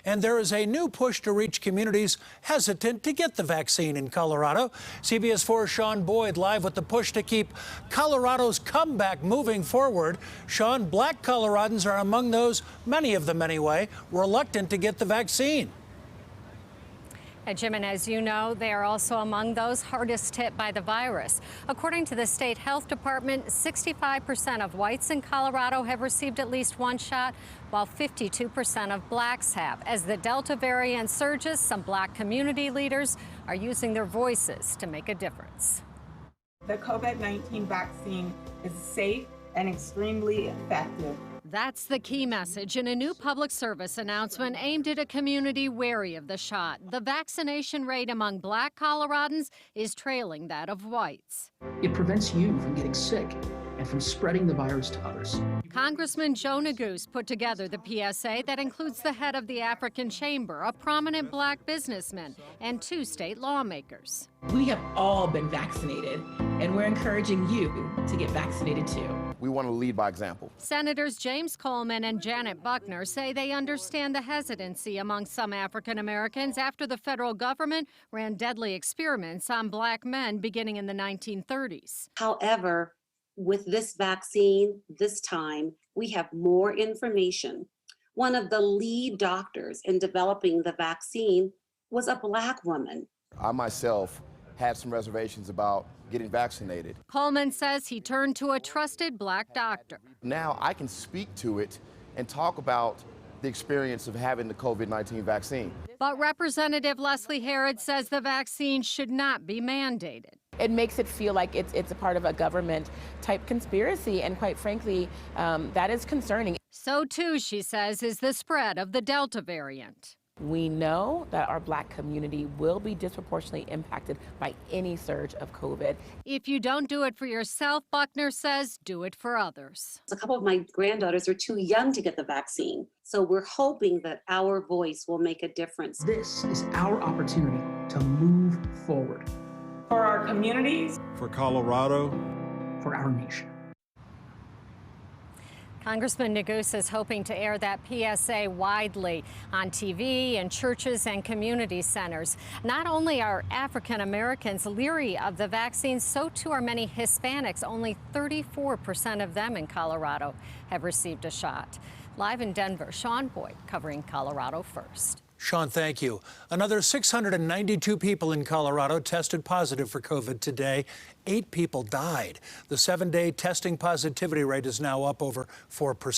And there is a new push to reach communities hesitant to get the vaccine in Colorado. CBS 4's Sean Boyd live with the push to keep Colorado's comeback moving forward. Sean, Black Coloradans are among those, many of them anyway, reluctant to get the vaccine. Jim, and as you know, they are also among those hardest hit by the virus. According to the state health department, 65% of whites in Colorado have received at least one shot, while 52% of blacks have. As the Delta variant surges, some black community leaders are using their voices to make a difference. The COVID-19 vaccine is safe and extremely effective. That's the key message in a new public service announcement aimed at a community wary of the shot. The vaccination rate among black Coloradans is trailing that of whites. It prevents you from getting sick and from spreading the virus to others. Congressman Joe Neguse put together the PSA that includes the head of the African Chamber, a prominent black businessman, and 2 state lawmakers. We have all been vaccinated, and we're encouraging you to get vaccinated too. We want to lead by example. Senators James Coleman and Janet Buckner say they understand the hesitancy among some African Americans after the federal government ran deadly experiments on black men beginning in the 1930s. However, with this vaccine, this time, we have more information. One of the lead doctors in developing the vaccine was a black woman. I myself had some reservations about getting vaccinated. Coleman says he turned to a trusted black doctor. Now I can speak to it and talk about the experience of having the COVID-19 vaccine. But Representative Leslie Herod says the vaccine should not be mandated. It makes it feel like it's a part of a government-type conspiracy, and quite frankly, that is concerning. So too, she says, is the spread of the Delta variant. We know that our black community will be disproportionately impacted by any surge of COVID. If you don't do it for yourself, Buckner says, do it for others. A couple of my granddaughters are too young to get the vaccine, so we're hoping that our voice will make a difference. This is our opportunity to move forward. For our communities, for Colorado, for our nation. Congressman Neguse is hoping to air that PSA widely on TV, in churches and community centers. Not only are African Americans leery of the vaccine, so too are many Hispanics. Only 34% of them in Colorado have received a shot. Live in Denver, Sean Boyd covering Colorado First. Sean, thank you. Another 692 people in Colorado tested positive for COVID today. 8 people died. The 7-day testing positivity rate is now up over 4%.